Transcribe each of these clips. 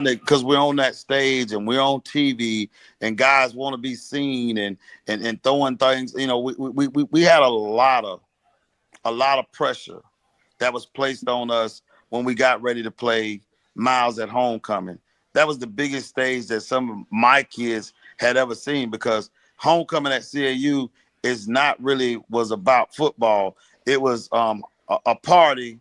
because we're on that stage and we're on TV and guys want to be seen and throwing things. You know, we had a lot of pressure that was placed on us when we got ready to play Miles at homecoming. That was the biggest stage that some of my kids had ever seen, because homecoming at CAU is not really was about football. It was a party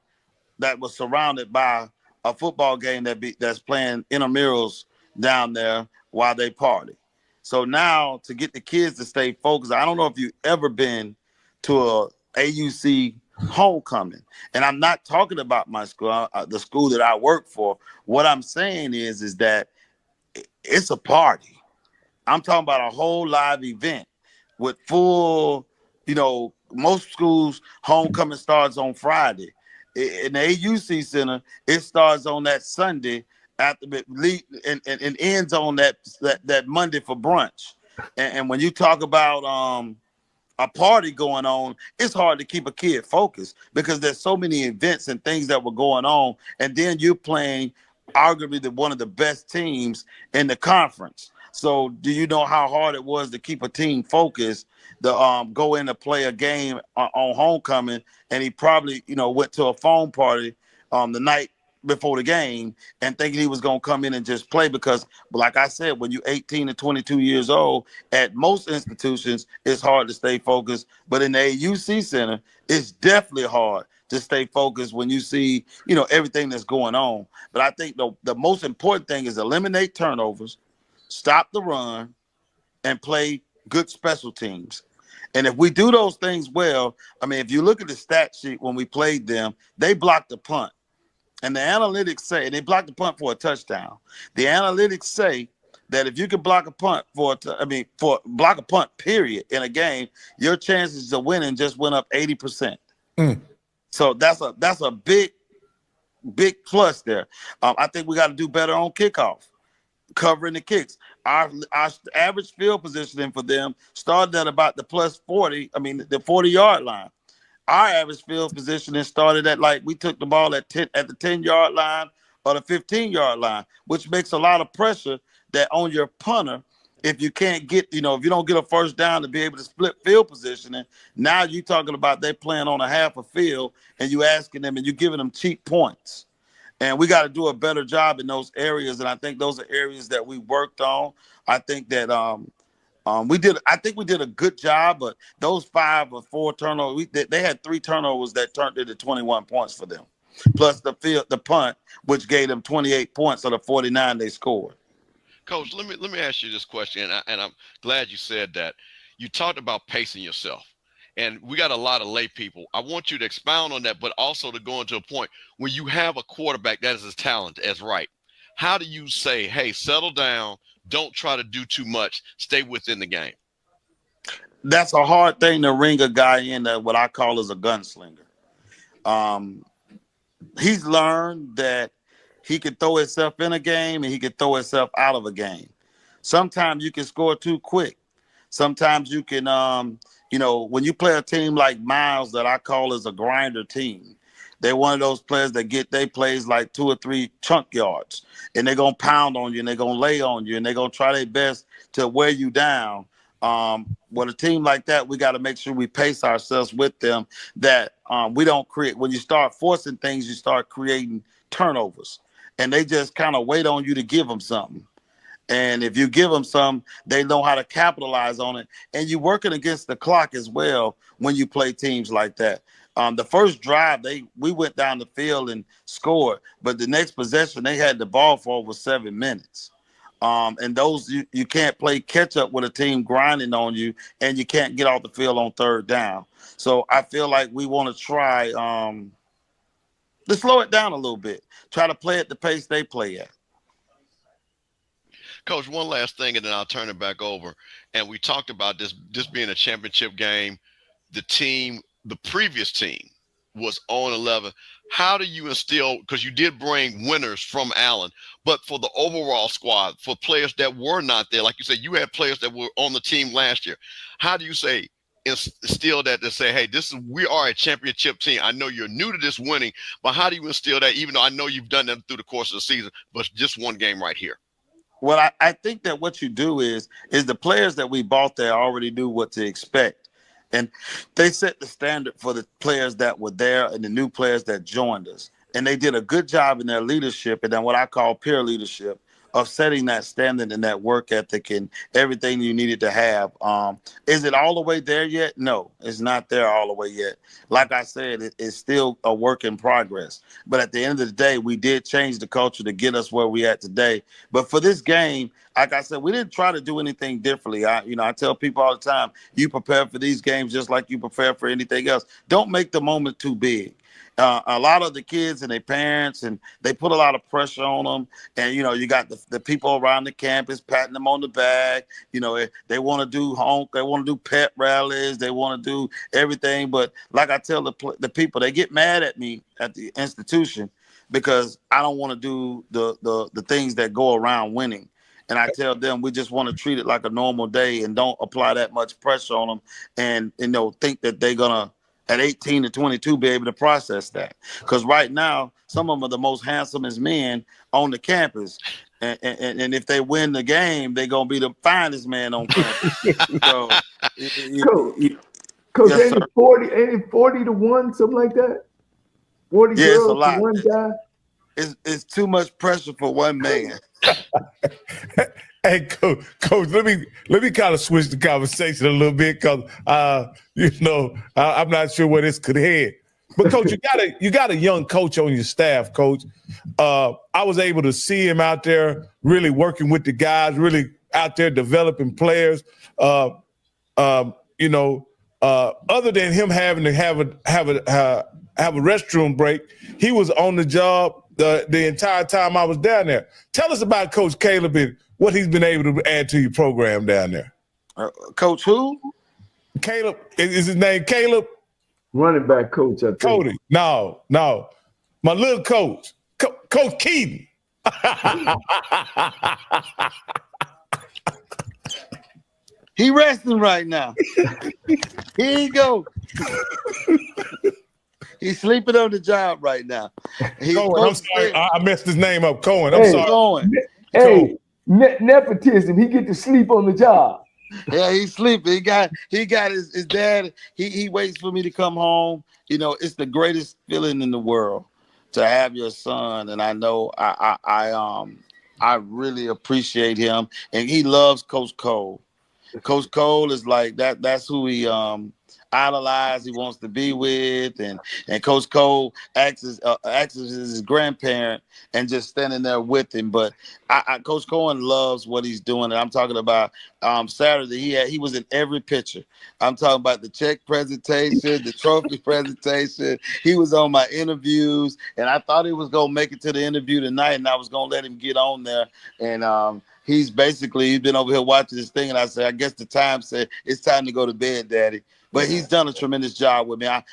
that was surrounded by a football game that's playing intramurals down there while they party. So now to get the kids to stay focused, I don't know if you've ever been to a AUC homecoming, and I'm not talking about my school, the school that I work for. What I'm saying is that it's a party. I'm talking about a whole live event with full, most schools homecoming starts on Friday. In the AUC Center, it starts on that Sunday after and ends on that Monday for brunch. And when you talk about a party going on, it's hard to keep a kid focused because there's so many events and things that were going on. And then you're playing arguably one of the best teams in the conference. So do you know how hard it was to keep a team focused to go in to play a game on homecoming? And he probably, went to a phone party the night before the game and thinking he was going to come in and just play, because like I said, when you're 18 to 22 years old, at most institutions, it's hard to stay focused. But in the AUC Center, it's definitely hard to stay focused when you see, everything that's going on. But I think the most important thing is eliminate turnovers, stop the run, and play good special teams. And if we do those things well, I mean, if you look at the stat sheet when we played them, they blocked the punt. And the analytics say they blocked the punt for a touchdown. The analytics say that if you can block a punt block a punt period in a game, your chances of winning just went up 80%. So that's a big plus there. I think we got to do better on kickoff, covering the kicks. Our average field positioning for them started at about the plus 40. I mean, the 40-yard line. Our average field positioning started at, like, we took the ball at the 10-yard line or the 15-yard line, which makes a lot of pressure that on your punter, if you can't get, if you don't get a first down to be able to split field positioning, now you're talking about they playing on a half a field and you asking them and you giving them cheap points. And we got to do a better job in those areas. And I think those are areas that we worked on. I think that we did a good job, but those 5 or 4 turnovers, they had 3 turnovers that turned into 21 points for them, plus the punt, which gave them 28 points of the 49 they scored. Coach, let me ask you this question, and I'm glad you said that. You talked about pacing yourself, and we got a lot of lay people. I want you to expound on that, but also to go into a point when you have a quarterback that is as talented as Wright. How do you say, hey, settle down, don't try to do too much, stay within the game? That's a hard thing to ring a guy in that what I call is a gunslinger. He's learned that he can throw himself in a game and he can throw himself out of a game. Sometimes you can score too quick. Sometimes you can, when you play a team like Miles that I call is a grinder team, they're one of those players that get their plays like 2 or 3 chunk yards, and they're going to pound on you and they're going to lay on you and they're going to try their best to wear you down. With a team like that, we got to make sure we pace ourselves with them, that we don't create. When you start forcing things, you start creating turnovers, and they just kind of wait on you to give them something. And if you give them some, they know how to capitalize on it. And you're working against the clock as well when you play teams like that. The first drive, we went down the field and scored, but the next possession, they had the ball for over 7 minutes. And those, you can't play catch up with a team grinding on you, and you can't get off the field on 3rd down. So I feel like we want to try to slow it down a little bit, try to play at the pace they play at. Coach, one last thing, and then I'll turn it back over. And we talked about this being a championship game. The previous team was 0-11. How do you instill, because you did bring winners from Allen, but for the overall squad, for players that were not there, like you said, you had players that were on the team last year. How do you say, instill that to say, hey, we are a championship team. I know you're new to this winning, but how do you instill that, even though I know you've done that through the course of the season, but just one game right here? Well, I think that what you do is the players that we bought there already knew what to expect. And they set the standard for the players that were there and the new players that joined us. And they did a good job in their leadership and then what I call peer leadership of setting that standard and that work ethic and everything you needed to have. Is it all the way there yet? No, it's not there all the way yet. Like I said, it's still a work in progress. But at the end of the day, we did change the culture to get us where we at today. But for this game, like I said, we didn't try to do anything differently. I tell people all the time, you prepare for these games just like you prepare for anything else. Don't make the moment too big. A lot of the kids and their parents, and they put a lot of pressure on them. And, you got the people around the campus patting them on the back. They want to do they want to do pep rallies. They want to do everything. But like I tell the people, they get mad at me at the institution because I don't want to do the things that go around winning. And I tell them we just want to treat it like a normal day and don't apply that much pressure on them and, think that they're going to, at 18 to 22, be able to process that. Because right now, some of them are the most handsomest men on the campus. And if they win the game, they're going to be the finest man on campus. So, Coach, yes, ain't it 40 to 1, something like that? 40 yeah, girls it's a lot. to one guy? It's too much pressure for one man. Hey, Coach, let me kind of switch the conversation a little bit because I'm not sure where this could head. But Coach, you got a young coach on your staff, Coach. I was able to see him out there really working with the guys, really out there developing players. Other than him having to have a restroom break, he was on the job the entire time I was down there. Tell us about Coach Caleb and what he's been able to add to your program down there. Coach who? Caleb. Is his name Caleb? Running back coach, I think. Cody. No. My little coach. Coach Keaton. He resting right now. Here you go. He's sleeping on the job right now. Cohen, I'm sorry. I messed his name up. Cohen, I'm sorry. Cohen. Hey, nepotism. He get to sleep on the job. Yeah, he's sleeping. He got his dad. He waits for me to come home. It's the greatest feeling in the world to have your son. And I know I really appreciate him. And he loves Coach Cole. Coach Cole is like that. That's who he idolized, he wants to be with, and Coach Cole acts as his grandparent and just standing there with him. But Coach Cohen loves what he's doing, and I'm talking about Saturday. He was in every picture. I'm talking about the check presentation, the trophy presentation. He was on my interviews, and I thought he was gonna make it to the interview tonight, and I was gonna let him get on there. And he's been over here watching this thing, and I said, I guess the time said it's time to go to bed, Daddy. But he's done a tremendous job with me. I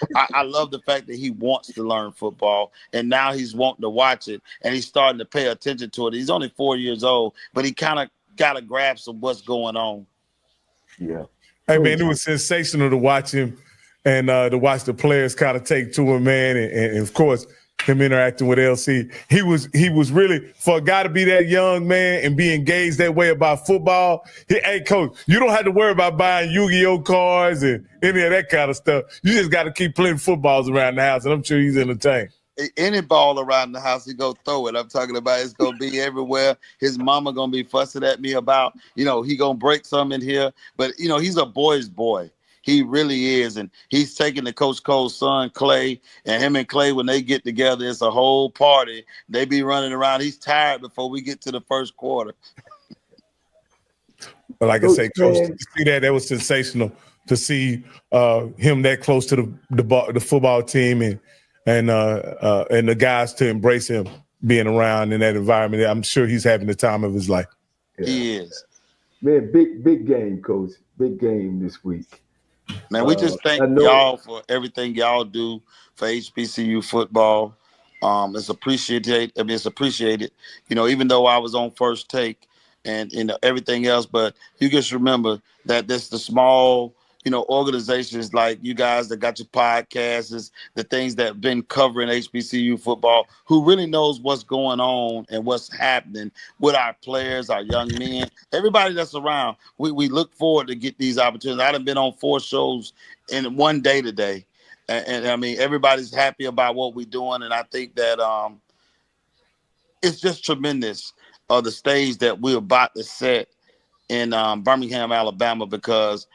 love the fact that he wants to learn football, and now he's wanting to watch it, and he's starting to pay attention to it. He's only 4 years old, but he kind of got a grasp of what's going on. Yeah. Hey, man, it was sensational to watch him and to watch the players kind of take to him, man, and of course, him interacting with LC. He was really, for a guy to be that young, man, and be engaged that way about football. Hey, Coach, you don't have to worry about buying Yu-Gi-Oh cards and any of that kind of stuff. You just got to keep playing footballs around the house, and I'm sure he's entertained. Any ball around the house, he go throw it. I'm talking about it's going to be everywhere. His mama going to be fussing at me about, he going to break some in here. But, he's a boy's boy. He really is, and he's taking the Coach Cole's son, Clay, and him and Clay, when they get together, it's a whole party. They be running around. He's tired before we get to the first quarter. Like I say, Coach, to see that was sensational to see him that close to the football team and the guys to embrace him being around in that environment. I'm sure he's having the time of his life. Yeah. He is. Man, big game, Coach. Big game this week. Man, we just thank y'all for everything y'all do for HBCU football. It's appreciated. It's appreciated. Even though I was on First Take and everything else, but you just remember that this the small, organizations like you guys that got your podcasts, is the things that have been covering HBCU football, who really knows what's going on and what's happening with our players, our young men, everybody that's around. We look forward to get these opportunities. I've been on 4 shows in one day today. And I mean, everybody's happy about what we're doing. And I think that it's just tremendous the stage that we're about to set in Birmingham, Alabama, because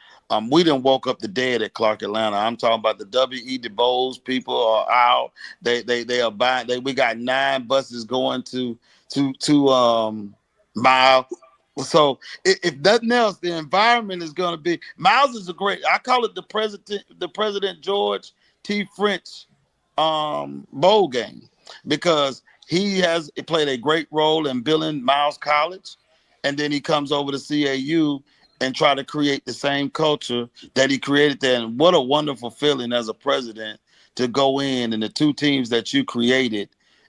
we didn't woke up the dead at Clark Atlanta. I'm talking about the W.E. DuBose people are out. They are buying. We got 9 buses going to Miles. So if nothing else, the environment is going to be. Miles is a great. I call it the President George T. French bowl game, because he has played a great role in building Miles College, and then he comes over to CAU and try to create the same culture that he created there. And what a wonderful feeling as a president to go in and the 2 teams that you created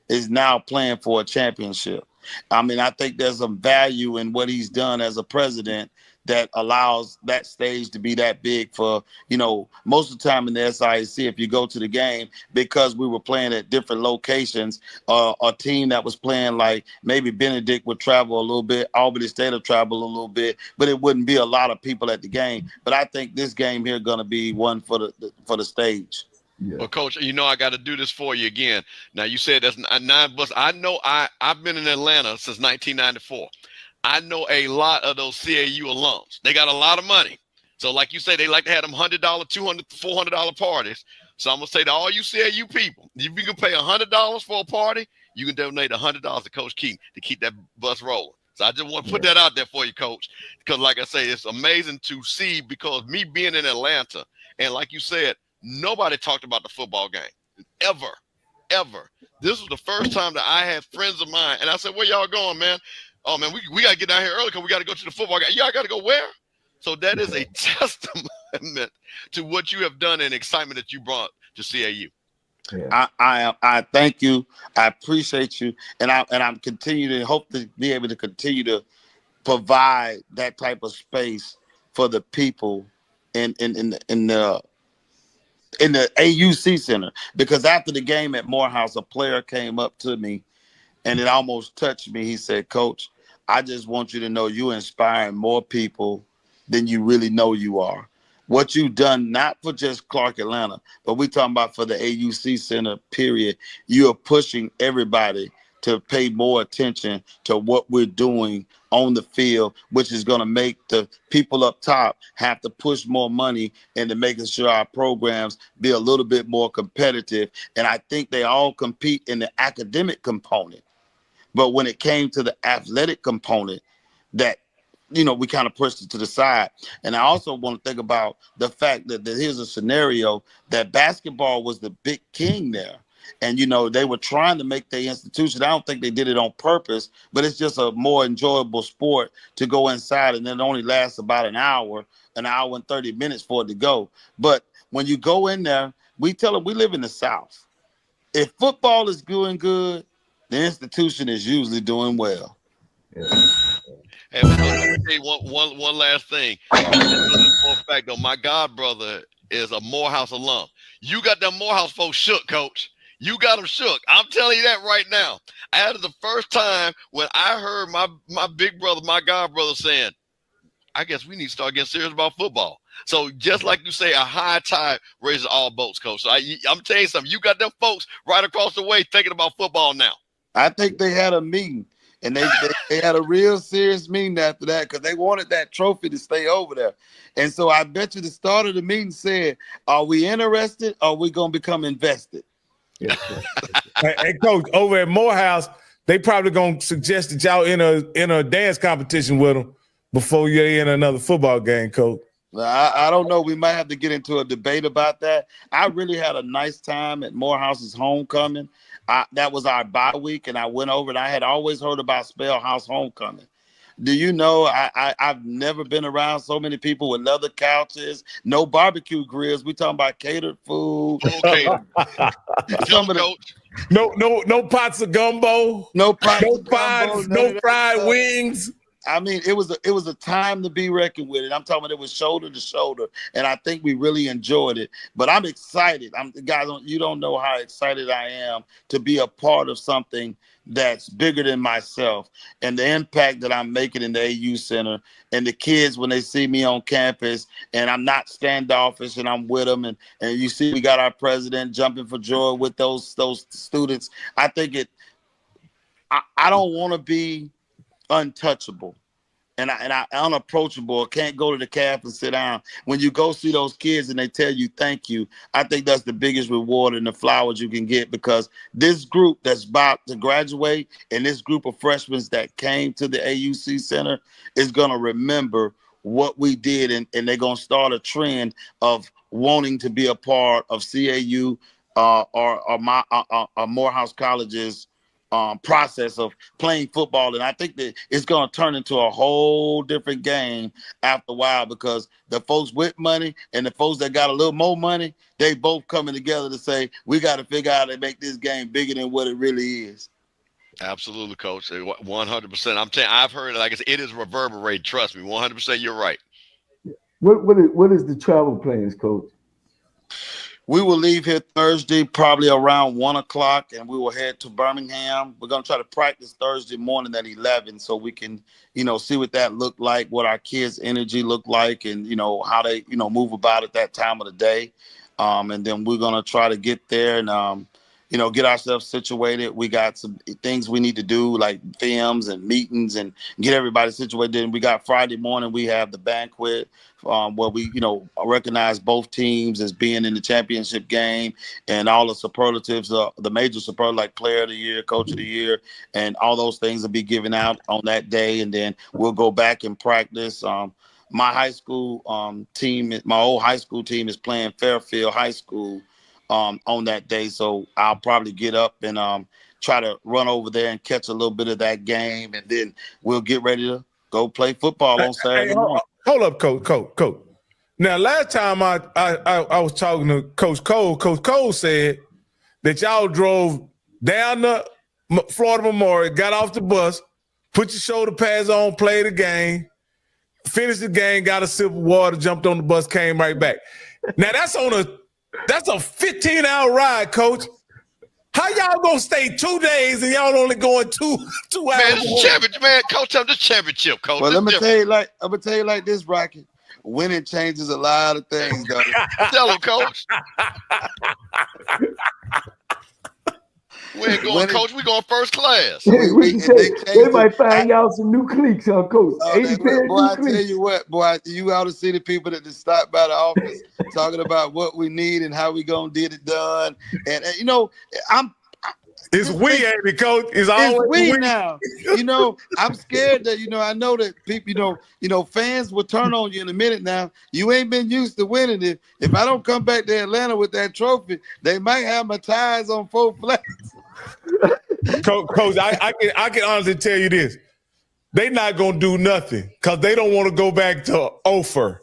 is now playing for a championship. I mean, I think there's some value in what he's done as a president that allows that stage to be that big for, most of the time in the SIAC, if you go to the game, because we were playing at different locations, a team that was playing like maybe Benedict would travel a little bit, Albany State would travel a little bit, but it wouldn't be a lot of people at the game. But I think this game here going to be one for the stage. Yeah. Well, Coach, I got to do this for you again. Now, you said that's 9 buses. I know I've been in Atlanta since 1994. I know a lot of those CAU alums. They got a lot of money. So like you say, they like to have them $100, $200, $400 parties. So I'm going to say to all you CAU people, if you can pay $100 for a party, you can donate $100 to Coach Keaton to keep that bus rolling. So I just want to put that out there for you, Coach, because like I say, it's amazing to see, because me being in Atlanta, and like you said, nobody talked about the football game ever. This was the first time that I had friends of mine, and I said, where y'all going, man? Oh, man, we got to get down here early because we got to go to the football game. Y'all got to go where? So that is a testament to what you have done and excitement that you brought to CAU. Yeah. I thank you. I appreciate you. And I'm continuing to hope to be able to continue to provide that type of space for the people in the AUC Center. Because after the game at Morehouse, a player came up to me and it almost touched me. He said, Coach, I just want you to know you're inspiring more people than you really know you are. What you've done, not for just Clark Atlanta, but we're talking about for the AUC Center, period. You are pushing everybody to pay more attention to what we're doing on the field, which is going to make the people up top have to push more money into making sure our programs be a little bit more competitive. And I think they all compete in the academic component. But when it came to the athletic component, that, we kind of pushed it to the side. And I also want to think about the fact that here's a scenario that basketball was the big king there. And, they were trying to make their institution. I don't think they did it on purpose, but it's just a more enjoyable sport to go inside, and it only lasts about an hour and 30 minutes for it to go. But when you go in there, we tell them we live in the South. If football is doing good, the institution is usually doing well. Yeah. And let me tell you one last thing. For a fact, though, my god brother is a Morehouse alum. You got them Morehouse folks shook, Coach. You got them shook. I'm telling you that right now. That is the first time when I heard my big brother, my god brother saying, I guess we need to start getting serious about football. So just like you say, a high tide raises all boats, Coach. So I'm telling you something. You got them folks right across the way thinking about football now. I think they had a meeting, and they had a real serious meeting after that, because they wanted that trophy to stay over there. And so I bet you the start of the meeting said, are we interested, or are we going to become invested? Yeah. Hey, Coach, over at Morehouse, they probably going to suggest that y'all in a dance competition with them before you're in another football game, Coach. I don't know. We might have to get into a debate about that. I really had a nice time at Morehouse's homecoming. That was our bye week, and I went over, and I had always heard about Spellhouse homecoming. Do you know, I've never been around so many people with leather couches, no barbecue grills. We talking about catered food. Okay. No pots of gumbo. No pots no of gumbo, no fried wings. I mean, it was a time to be reckoned with. And I'm talking about it was shoulder to shoulder, and I think we really enjoyed it. But I'm excited. Guys, you don't know how excited I am to be a part of something that's bigger than myself, and the impact that I'm making in the AU Center, and the kids when they see me on campus, and I'm not standoffish, and I'm with them, and you see we got our president jumping for joy with those students. I think I don't want to be untouchable and I unapproachable. Can't go to the calf and sit down. When you go see those kids and they tell you thank you, I think that's the biggest reward and the flowers you can get, because this group that's about to graduate and this group of freshmen that came to the AUC Center is going to remember what we did, and they're going to start a trend of wanting to be a part of CAU or Morehouse College's process of playing football. And I think that it's going to turn into a whole different game after a while, because the folks with money and the folks that got a little more money, they both coming together to say, we got to figure out how to make this game bigger than what it really is. Absolutely, Coach. 100%. I'm telling you, I've heard it. Like I said, it is reverberate. Trust me, 100%. You're right. What is the travel plans, Coach? We will leave here Thursday, probably around 1 o'clock, and we will head to Birmingham. We're going to try to practice Thursday morning at 11 so we can, see what that looked like, what our kids' energy looked like, and, how they, move about at that time of the day. And then we're going to try to get there and, get ourselves situated. We got some things we need to do, like films and meetings, and get everybody situated. And we got Friday morning, we have the banquet where we, recognize both teams as being in the championship game, and all the superlatives, the major superlatives like player of the year, coach of the year, and all those things will be given out on that day. And then we'll go back and practice. My high school team, my old high school team is playing Fairfield High School on that day. So I'll probably get up and try to run over there and catch a little bit of that game. And then we'll get ready to go play football on Saturday morning. Hold up, Coach. Now, last time I was talking to Coach Cole said that y'all drove down the Florida Memorial, got off the bus, put your shoulder pads on, played the game, finished the game, got a sip of water, jumped on the bus, came right back. Now, that's a 15-hour ride, Coach. How y'all gonna stay 2 days and y'all only going two hours? Man, this championship, man, Coach, I'm the championship, Coach. Well, I'm gonna tell you like this, Rocky. Winning changes a lot of things, though. Tell him, Coach. We ain't going, Coach. We going first class. They might find y'all some new cliques, huh, Coach? Boy, I tell you what, boy, you ought to see the people that just stopped by the office talking about what we need and how we gonna get it done. And it's we, ain't it, Coach? It's always we now. I'm scared that I know that people, fans will turn on you in a minute now. You ain't been used to winning. If I don't come back to Atlanta with that trophy, they might have my tires on full flats. Coach, I can honestly tell you this: they not gonna do nothing because they don't want to go back to Ophir.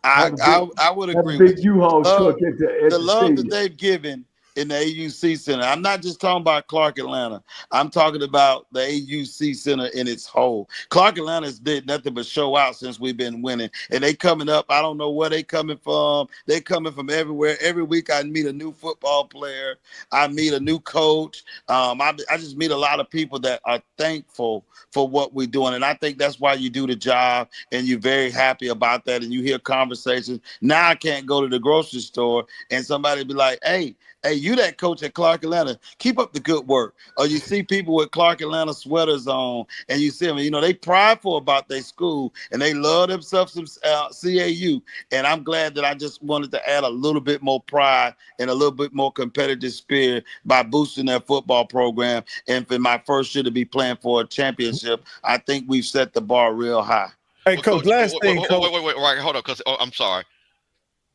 I would agree with you. The love that they've given in the AUC Center. I'm not just talking about Clark Atlanta. I'm talking about the AUC Center in its whole. Clark Atlanta's did nothing but show out since we've been winning. And they coming up. I don't know where they coming from. They coming from everywhere. Every week I meet a new football player. I meet a new coach. I just meet a lot of people that are thankful for what we're doing. And I think that's why you do the job, and you're very happy about that. And you hear conversations. Now I can't go to the grocery store and somebody be like, hey, you that coach at Clark Atlanta, keep up the good work. Or you see people with Clark Atlanta sweaters on, and you see them, they prideful about their school, and they love themselves some CAU. And I'm glad that I just wanted to add a little bit more pride and a little bit more competitive spirit by boosting their football program. And for my first year to be playing for a championship, I think we've set the bar real high. Hey, Coach, last thing, Coach. Wait, right, hold on, because I'm sorry.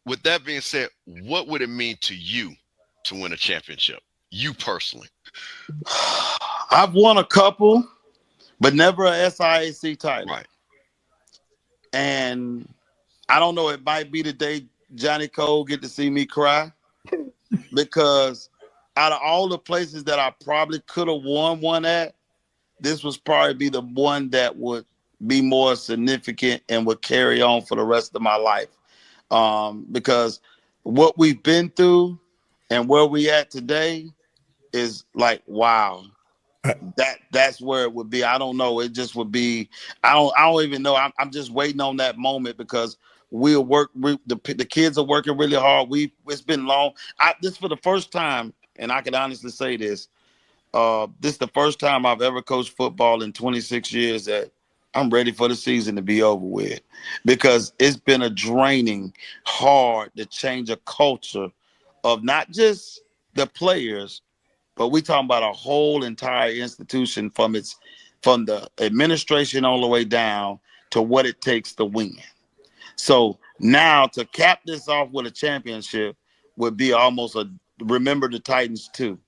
With that being said, what would it mean to you to win a championship, you personally? I've won a couple, but never a SIAC title. Right. And I don't know, it might be the day Johnnie Cole get to see me cry, because out of all the places that I probably could have won one at, this was probably be the one that would be more significant and would carry on for the rest of my life. Because what we've been through and where we at today is like, wow. That's where it would be. I don't know. It just would be. I don't even know. I'm just waiting on that moment because we'll work. The kids are working really hard. It's been long. This for the first time, and I can honestly say this. This is the first time I've ever coached football in 26 years that I'm ready for the season to be over with, because it's been a draining, hard to change a culture of not just the players, but we talking about a whole entire institution from the administration all the way down to what it takes to win. So now to cap this off with a championship would be almost a remember the Titans too.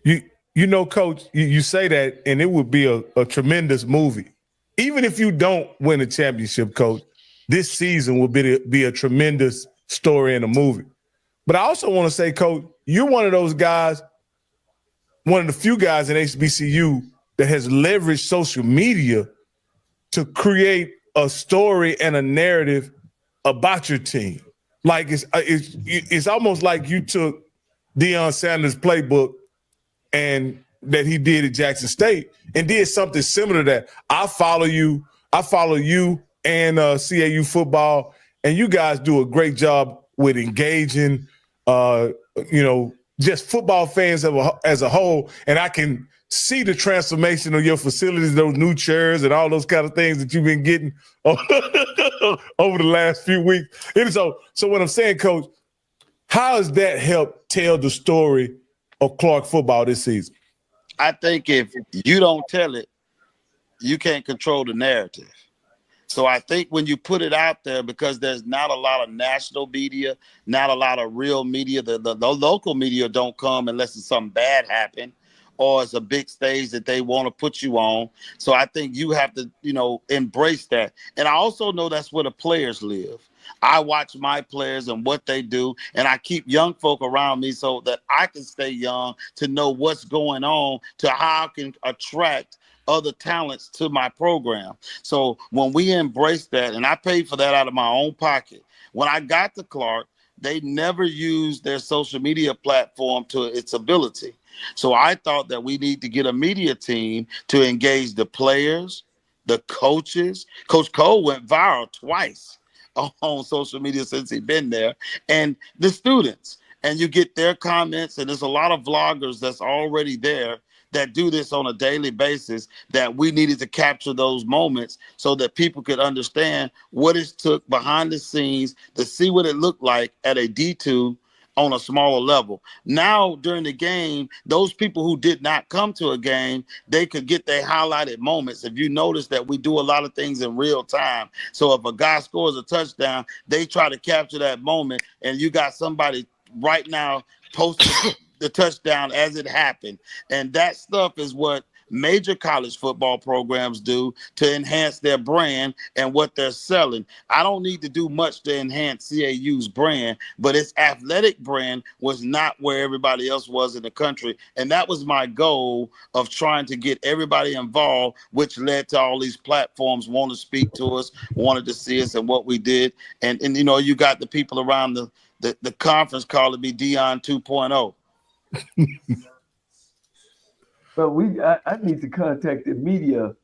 You know, Coach, you say that, and it would be a tremendous movie. Even if you don't win a championship, Coach, this season will be a tremendous story and a movie. But I also want to say, Coach, you're one of those guys, one of the few guys in HBCU that has leveraged social media to create a story and a narrative about your team. Like it's almost like you took Deion Sanders' playbook and that he did at Jackson State and did something similar to that. I follow you and CAU football, and you guys do a great job with engaging, just football fans as a whole. And I can see the transformation of your facilities, those new chairs and all those kind of things that you've been getting over the last few weeks. And so what I'm saying, Coach, how has that helped tell the story of Clark football this season? I think if you don't tell it, you can't control the narrative. So I think when you put it out there, because there's not a lot of national media, not a lot of real media, the local media don't come unless it's something bad happen or it's a big stage that they want to put you on. So I think you have to, embrace that. And I also know that's where the players live. I watch my players and what they do, and I keep young folk around me so that I can stay young to know what's going on, to how I can attract other talents to my program. So when we embrace that, and I paid for that out of my own pocket, when I got to Clark, they never used their social media platform to its ability. So I thought that we need to get a media team to engage the players, the coaches. Coach Cole went viral twice on social media since he's been there, and the students. And you get their comments, and there's a lot of vloggers that's already there that do this on a daily basis, that we needed to capture those moments so that people could understand what it took behind the scenes to see what it looked like at a D2 on a smaller level. Now, during the game, those people who did not come to a game, they could get their highlighted moments. If you notice that we do a lot of things in real time. So if a guy scores a touchdown, they try to capture that moment, and you got somebody right now posting the touchdown as it happened. And that stuff is what major college football programs do to enhance their brand and what they're selling. I don't need to do much to enhance CAU's brand, but its athletic brand was not where everybody else was in the country. And that was my goal of trying to get everybody involved, which led to all these platforms want to speak to us, wanted to see us and what we did. And you got the people around the conference calling me Deion 2.0. But I need to contact the media,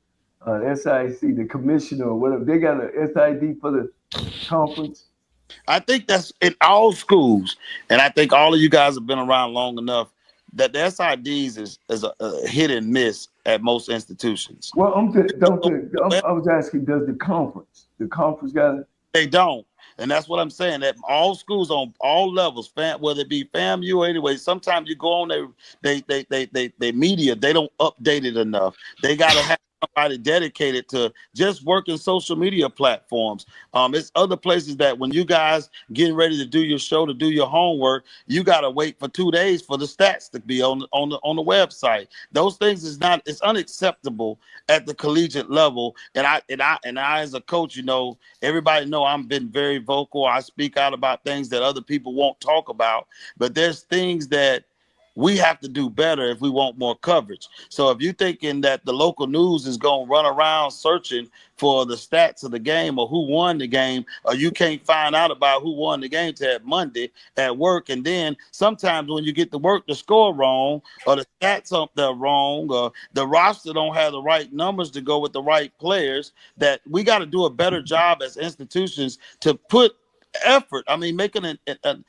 SIC, the commissioner or whatever. They got an SID for the conference. I think that's in all schools, and I think all of you guys have been around long enough that the SIDs is a hit and miss at most institutions. Well, I was asking, does the conference got it? They don't. And that's what I'm saying, that all schools on all levels, whether it be FAMU or anyway, sometimes you go on they media, they don't update it enough. They got to have somebody dedicated to just working social media platforms. It's other places that when you guys getting ready to do your show, to do your homework, you got to wait for 2 days for the stats to be on the website. Those things it's unacceptable at the collegiate level. And I as a coach, everybody know I've been very vocal. I speak out about things that other people won't talk about, but there's things that we have to do better if we want more coverage. So if you're thinking that the local news is going to run around searching for the stats of the game or who won the game, or you can't find out about who won the game till Monday at work, and then sometimes when you get to work, the score wrong or the stats up there wrong or the roster don't have the right numbers to go with the right players, that we got to do a better job as institutions to put effort. I mean, making an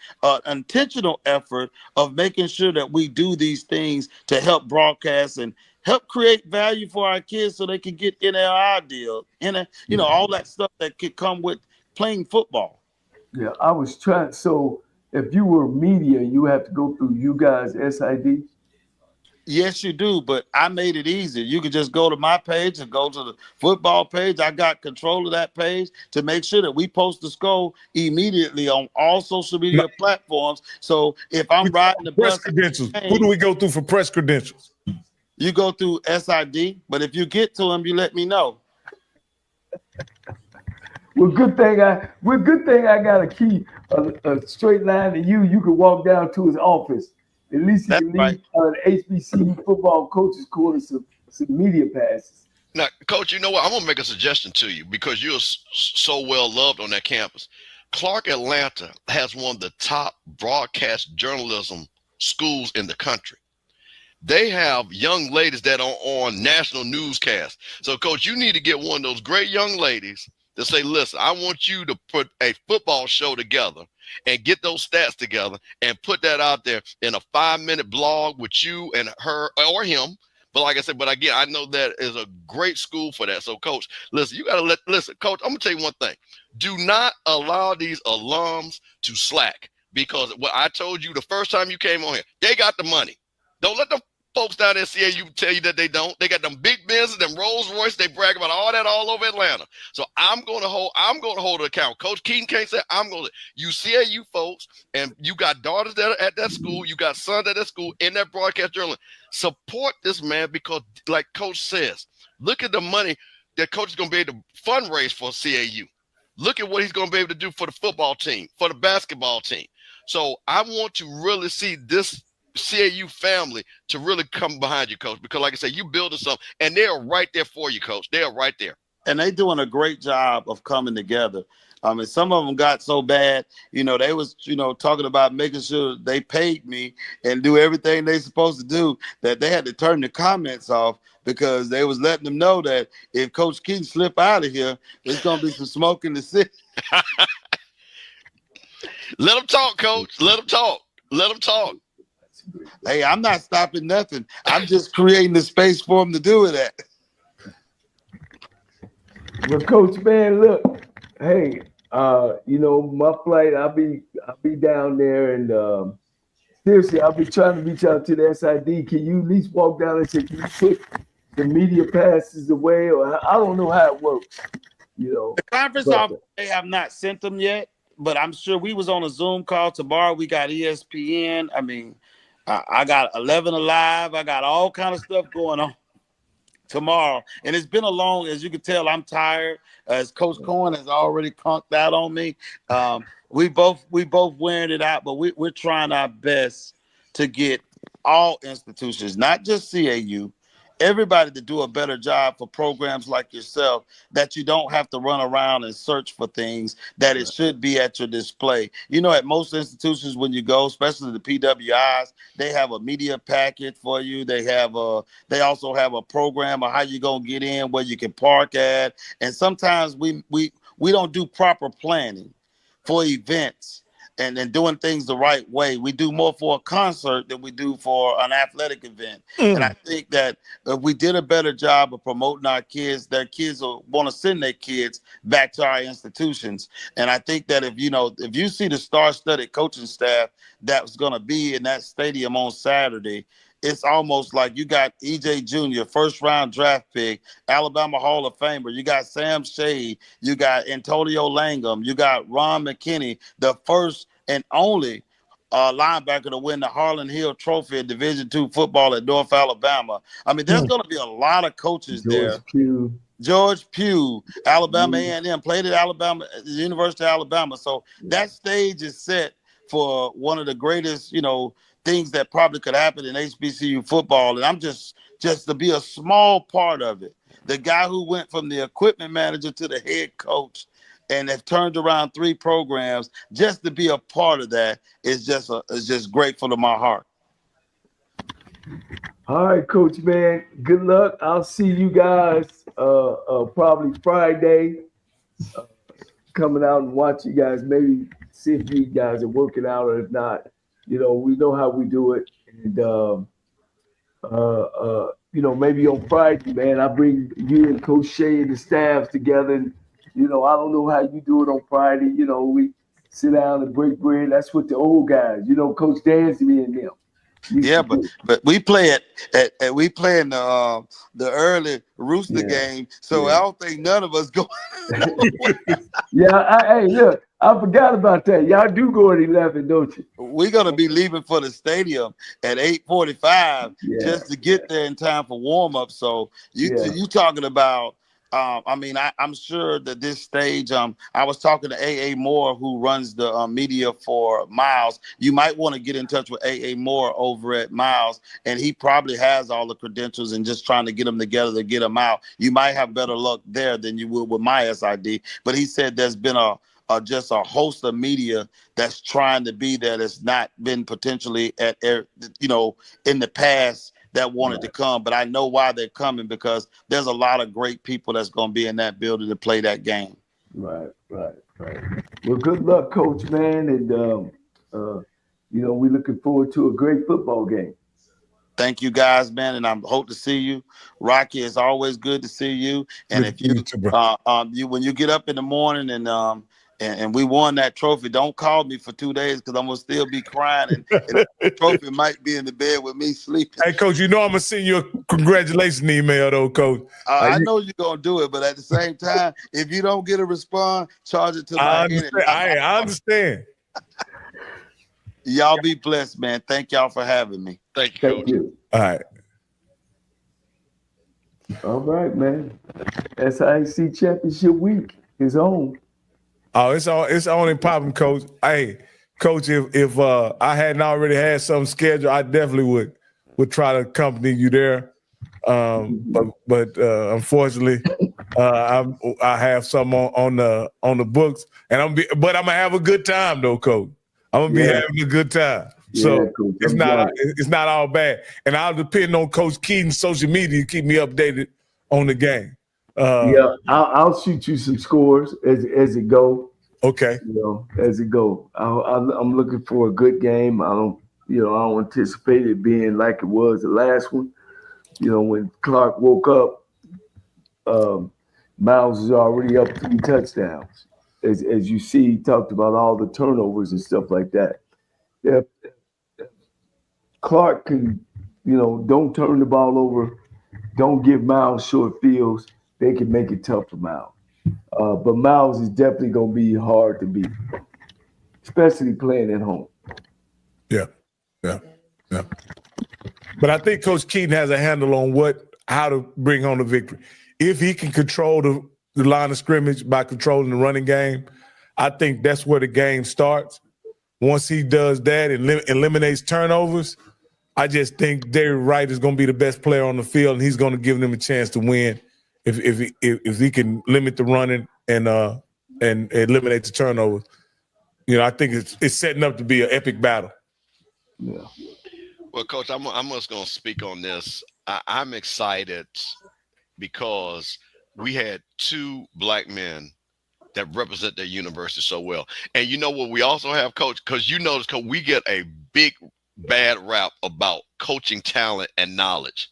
intentional effort of making sure that we do these things to help broadcast and help create value for our kids so they can get NIL deal, all that stuff that could come with playing football. Yeah, I was trying. So if you were media, you have to go through you guys SID? Yes, you do, but I made it easy. You can just go to my page and go to the football page. I got control of that page to make sure that we post the score immediately on all social media platforms. So if I'm riding the press bus, credentials, who do we go through for press credentials? You go through SID, but if you get to them, you let me know. Well, good thing I got a key, a straight line to you. You can walk down to his office. At least you can leave the HBCU Football Coaches Corner some media passes. Now, Coach, you know what? I'm going to make a suggestion to you because you're so well loved on that campus. Clark Atlanta has one of the top broadcast journalism schools in the country. They have young ladies that are on national newscasts. So, Coach, you need to get one of those great young ladies to say, listen, I want you to put a football show together and get those stats together and put that out there in a 5-minute blog with you and her or him. But like I said, again, I know that is a great school for that. So, Coach, listen, you got to listen, Coach, I'm going to tell you one thing. Do not allow these alums to slack, because what I told you the first time you came on here, they got the money. Don't let them folks down at CAU tell you that they don't. They got them big Benzes, them Rolls Royce. They brag about all that all over Atlanta. So I'm going to hold an account. Coach Keaton can't say you CAU folks, and you got daughters that are at that school. You got sons at that school in that broadcast journalism. Support this man, because like Coach says, look at the money that Coach is going to be able to fundraise for CAU. Look at what he's going to be able to do for the football team, for the basketball team. So I want to really see this CAU family to really come behind you, Coach, because like I said, you building something, and they are right there for you, Coach. They are right there. And they doing a great job of coming together. I mean, some of them got so bad, they was, talking about making sure they paid me and do everything they supposed to do, that they had to turn the comments off because they was letting them know that if Coach Keaton slip out of here, there's going to be some smoke in the city. Let them talk, Coach. Let them talk. Let them talk. Hey, I'm not stopping nothing. I'm just creating the space for them to do it at. Well, Coach, man, look, hey, my flight, I'll be down there, and seriously, I'll be trying to reach out to the SID. Can you at least walk down and say, can you put the media passes away? Or I don't know how it works. The conference office, they have not sent them yet, but I'm sure we was on a Zoom call tomorrow. We got ESPN. I mean, I got 11 Alive. I got all kind of stuff going on tomorrow. And it's been as you can tell, I'm tired. As Coach Cohen has already conked out on me. We both wearing it out, but we're trying our best to get all institutions, not just CAU, everybody to do a better job for programs like yourself, that you don't have to run around and search for things, that it should be at your display. At most institutions when you go, especially the PWIs, they have a media packet for you. They also have a program of how you're going to get in, where you can park at. And sometimes we don't do proper planning for events and doing things the right way. We do more for a concert than we do for an athletic event. And I think that if we did a better job of promoting our kids, their kids will want to send their kids back to our institutions. And I think that if you see the star-studded coaching staff that's going to be in that stadium on Saturday, it's almost like you got EJ Jr., first-round draft pick, Alabama Hall of Famer. You got Sam Shade. You got Antonio Langham. You got Ron McKinney, the first and only linebacker to win the Harlan Hill Trophy in Division II football at North Alabama. I mean, there's going to be a lot of coaches there. George Pugh, Alabama A&M, played at the University of Alabama. So that stage is set for one of the greatest, things that probably could happen in HBCU football, and I'm just to be a small part of it. The guy who went from the equipment manager to the head coach and have turned around 3 programs, just to be a part of that is just grateful to my heart. All right, Coach, man. Good luck. I'll see you guys probably Friday. Coming out and watch you guys. Maybe see if you guys are working out, or if not, we know how we do it. And maybe on Friday, man, I bring you and Coach Shea and the staffs together. And I don't know how you do it on Friday. We sit down and break bread. That's what the old guys, Coach Dansby and them. Yeah, but we play at we play in the early rooster game, so I don't think none of us go. Hey, look, I forgot about that. Y'all do go at 11, don't you? We're gonna be leaving for the stadium at 8:45 just to get there in time for warm up. So you talking about? I'm sure that this stage, I was talking to A.A. Moore, who runs the media for Miles. You might want to get in touch with A.A. Moore over at Miles, and he probably has all the credentials and just trying to get them together to get them out. You might have better luck there than you will with my SID. But he said there's been just a host of media that's trying to be there that's not been potentially in the past that wanted to come, but I know why they're coming, because there's a lot of great people that's going to be in that building to play that game. Right. Well, good luck, Coach, man, and we're looking forward to a great football game. Thank you, guys, man, and I hope to see you. Rocky, it's always good to see you. And if when you get up in the morning and we won that trophy, don't call me for 2 days, because I'm going to still be crying, and the trophy might be in the bed with me sleeping. Hey, Coach, I'm going to send you a congratulations email, though, Coach. I know you're going to do it, but at the same time, if you don't get a response, charge it to my understand. I understand. Y'all be blessed, man. Thank y'all for having me. Thank you, Coach. All right. All right, man. SIAC Championship week is on. Oh, it's on in popping, Coach. Hey, Coach, if I hadn't already had something scheduled, I definitely would try to accompany you there. But unfortunately, I have some on the books, and I'm gonna have a good time though, Coach. I'm gonna be having a good time. So Coach, it's not all bad, and I'll depend on Coach Keaton's social media to keep me updated on the game. I'll shoot you some scores as it go. Okay. As it go. I'm looking for a good game. I don't anticipate it being like it was the last one. When Clark woke up, Miles is already up 3 touchdowns. As you see, he talked about all the turnovers and stuff like that. If Clark can, don't turn the ball over, don't give Miles short fields, they can make it tough for Miles. But Miles is definitely going to be hard to beat, especially playing at home. Yeah. But I think Coach Keaton has a handle on how to bring home the victory. If he can control the line of scrimmage by controlling the running game, I think that's where the game starts. Once he does that and eliminates turnovers, I just think David Wright is going to be the best player on the field, and he's going to give them a chance to win. If he can limit the running and eliminate the turnovers, I think it's setting up to be an epic battle. Yeah. Well, Coach, I'm just going to speak on this. I'm excited because we had 2 black men that represent their university so well. And you know what we also have, Coach? Because notice, Coach, we get a big bad rap about coaching talent and knowledge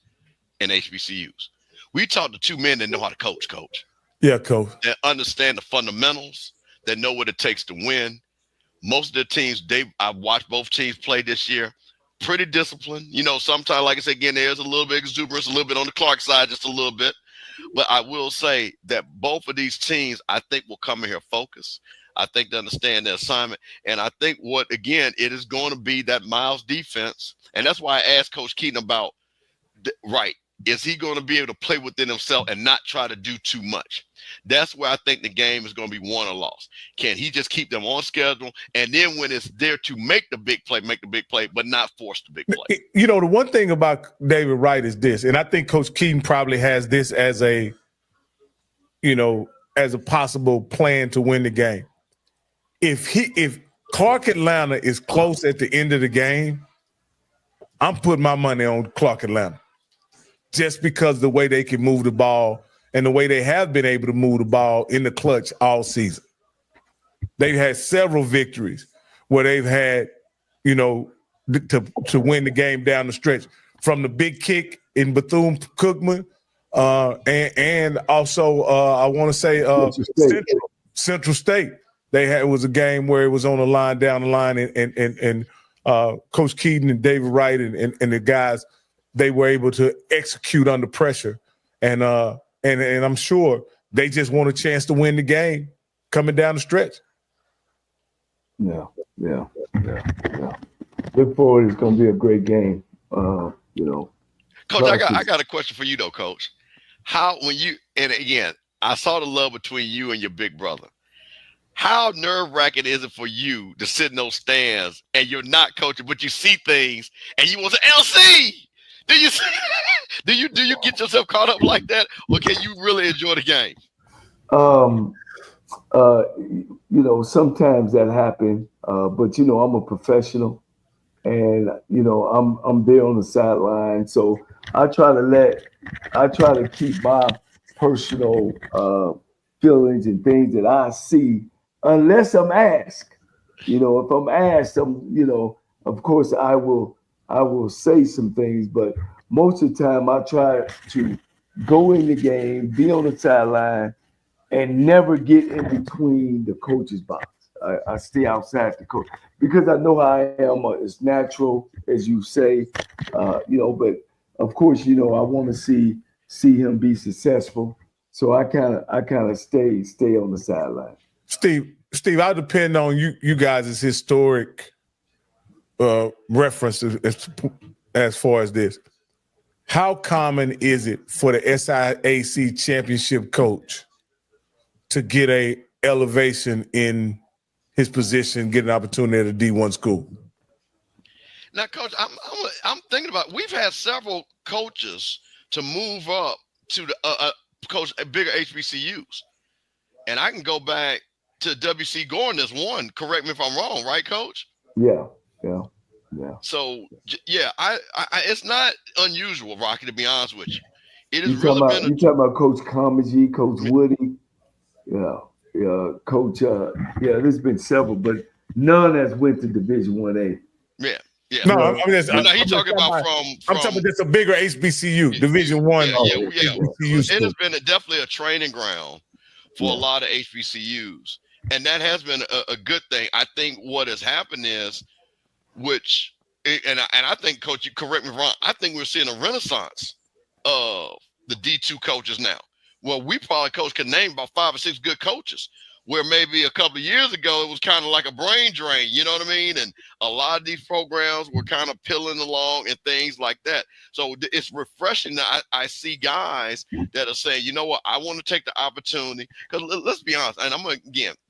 in HBCUs. We talked to 2 men that know how to coach. Yeah, Coach. That understand the fundamentals, that know what it takes to win. Most of the teams, I've watched both teams play this year, pretty disciplined. Sometimes, like I said, again, there's a little bit of exuberance, a little bit on the Clark side, just a little bit. But I will say that both of these teams, I think, will come in here focused. I think they understand their assignment. And I think it is going to be that Miles defense. And that's why I asked Coach Keaton about, right, is he going to be able to play within himself and not try to do too much? That's where I think the game is going to be won or lost. Can he just keep them on schedule? And then when it's there to make the big play, but not force the big play. You know, the one thing about David Wright is this, and I think Coach Keaton probably has this as a, you know, as a possible plan to win the game. If Clark Atlanta is close at the end of the game, I'm putting my money on Clark Atlanta just because the way they can move the ball and the way they have been able to move the ball in the clutch all season. They've had several victories where they've had, you know, to win the game down the stretch, from the big kick in Bethune-Cookman and also I want to say Central State. It was a game where it was on the line, down the line, and Coach Keaton and David Wright and the guys, they were able to execute under pressure, and I'm sure they just want a chance to win the game coming down the stretch. Yeah. Look forward. It's going to be a great game. You know, Coach, I got a question for you though, Coach. And again, I saw the love between you and your big brother. How nerve-wracking is it for you to sit in those stands and you're not coaching, but you see things and you want to say, LC? Do you get yourself caught up like that, or can you really enjoy the game? You know, sometimes that happens, but you know, I'm a professional, and you know, I'm there on the sideline, so I try to keep my personal feelings and things that I see, unless I'm asked. You know, if I'm asked, you know, of course I will say some things, but most of the time I try to go in the game, be on the sideline, and never get in between the coach's box. I stay outside the coach because I know how I am. It's natural, as you say, you know, but of course, you know, I want to see him be successful. So I kind of stay on the sideline. Steve, I depend on you guys' historic reference as far as this. How common is it for the SIAC Championship coach to get a elevation in his position, get an opportunity at a D1 school? Now, Coach, I'm thinking about, we've had several coaches to move up to the coach bigger HBCUs, and I can go back to W.C. Gordon as one. Correct me if I'm wrong, right, Coach? Yeah. So yeah, I it's not unusual, Rocky, to be honest with you. It is you really talking about Coach Comegy, Coach Woody, Coach. There's been several, but none has went to Division 1A. Yeah. No, I mean, he's talking about from. I'm talking about just a bigger HBCU, Division 1. It has been definitely a training ground for a lot of HBCUs, and that has been a good thing. I think what has happened is, and I think, Coach, you correct me if I'm wrong, I think we're seeing a renaissance of the D2 coaches now. Well, we probably, Coach, can name about 5 or 6 good coaches, where maybe a couple of years ago it was kind of like a brain drain, you know what I mean? And a lot of these programs were kind of pilling along and things like that. So it's refreshing that I see guys that are saying, you know what, I want to take the opportunity. Because let's be honest, and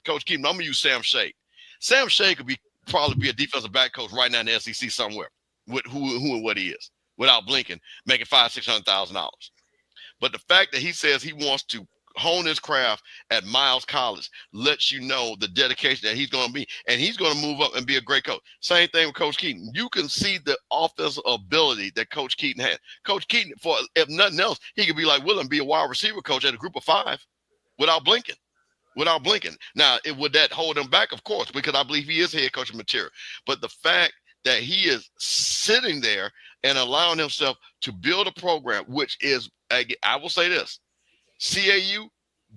Coach Keaton, I'm going to use Sam Shea. Sam Shea could probably be a defensive back coach right now in the SEC somewhere with who and what he is, without blinking, making $500,000-$600,000. But the fact that he says he wants to hone his craft at Miles College lets you know the dedication that he's going to be, and he's going to move up and be a great coach. Same thing with Coach Keaton. You can see the offensive ability that Coach Keaton has. Coach Keaton, if nothing else, he could be like Will and be a wide receiver coach at a group of 5 without blinking. Now, would that hold him back? Of course, because I believe he is head coaching material. But the fact that he is sitting there and allowing himself to build a program, which is, I will say this, CAU,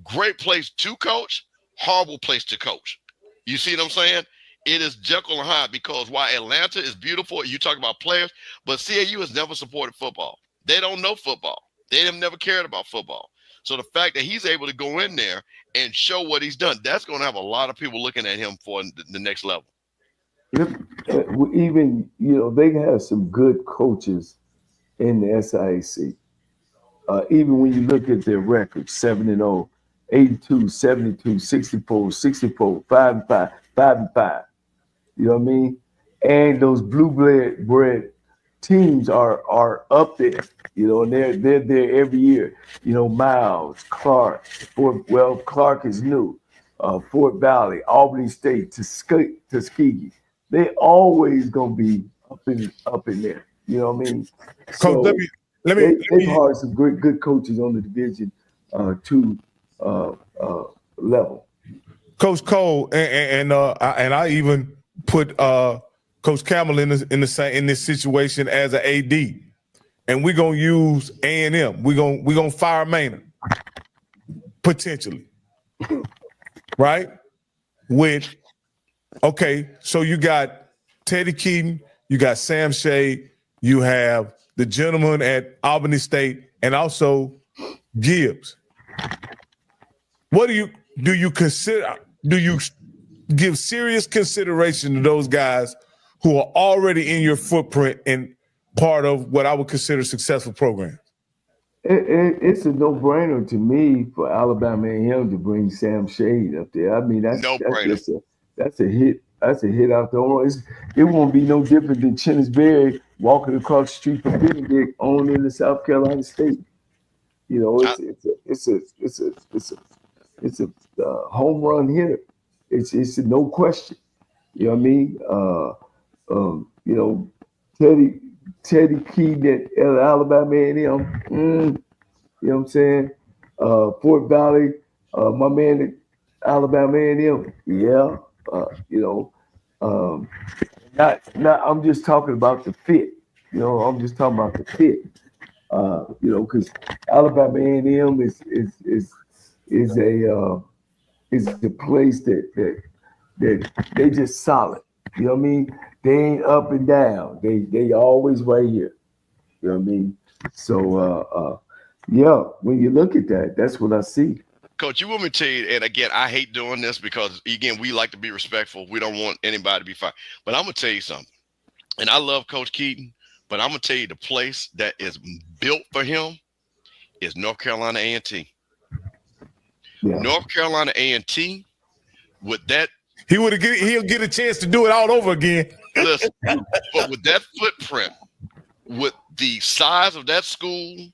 great place to coach, horrible place to coach. You see what I'm saying? It is Jekyll and Hyde, because while Atlanta is beautiful, you talk about players, but CAU has never supported football. They don't know football. They have never cared about football. So the fact that he's able to go in there and show what he's done, that's going to have a lot of people looking at him for the next level. Even, they have some good coaches in the SIAC. Even when you look at their records, 7-0, 82, 72, 64, 64, 5-5, 5-5. You know what I mean? And those blue bread teams are up there, you know, and they're there every year. You know, Miles, Clark, Clark is new. Fort Valley, Albany State, Tuskegee. They always gonna be up in there. You know what I mean? So Coach, they've hired some good coaches on the Division two level. Coach Cole and I even put Coach Campbell in this situation as an AD, and we're gonna use A&M. We're gonna fire Maynard potentially, right? So you got Teddy Keaton, you got Sam Shea, you have the gentleman at Albany State, and also Gibbs. What do you consider? Do you give serious consideration to those guys who are already in your footprint and part of what I would consider successful programs? It's a no-brainer to me for Alabama A&M to bring Sam Shade up there. I mean, that's a hit. That's a hit out there. It won't be no different than Chennis Berry walking across the street from Benedict on into South Carolina State. You know, it's a home run hitter. It's a no question. You know what I mean? You know, Teddy Keaton at Alabama A&M. You know what I'm saying? Fort Valley, my man at Alabama A&M. Yeah. You know, I'm just talking about the fit. You know, I'm just talking about the fit. You know, because Alabama A&M is a place that they just solid. You know what I mean? They ain't up and down. They always right here. You know what I mean? So yeah, when you look at that, that's what I see. Coach, you want me to tell you, and again, I hate doing this because, again, we like to be respectful. We don't want anybody to be fired. But I'm going to tell you something. And I love Coach Keaton, but I'm going to tell you the place that is built for him is North Carolina A&T. Yeah. North Carolina A&T, with that. He'll get a chance to do it all over again. Listen, but with that footprint, with the size of that school,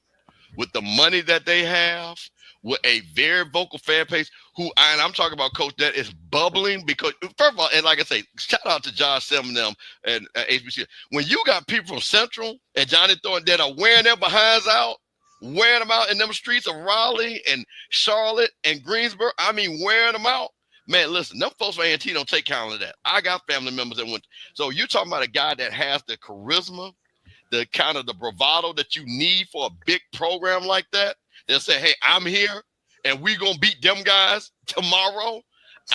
with the money that they have, with a very vocal fan base, and I'm talking about, Coach, that is bubbling because, first of all, and like I say, shout out to Josh Sim and them and HBCU. When you got people from Central and Johnny Thornton that are wearing their behinds out, wearing them out in them streets of Raleigh and Charlotte and Greensboro, I mean, wearing them out. Man, listen, them folks from A&T don't take count of that. I got family members that went. So you're talking about a guy that has the charisma, the kind of the bravado that you need for a big program like that. They'll say, hey, I'm here, and we're going to beat them guys tomorrow.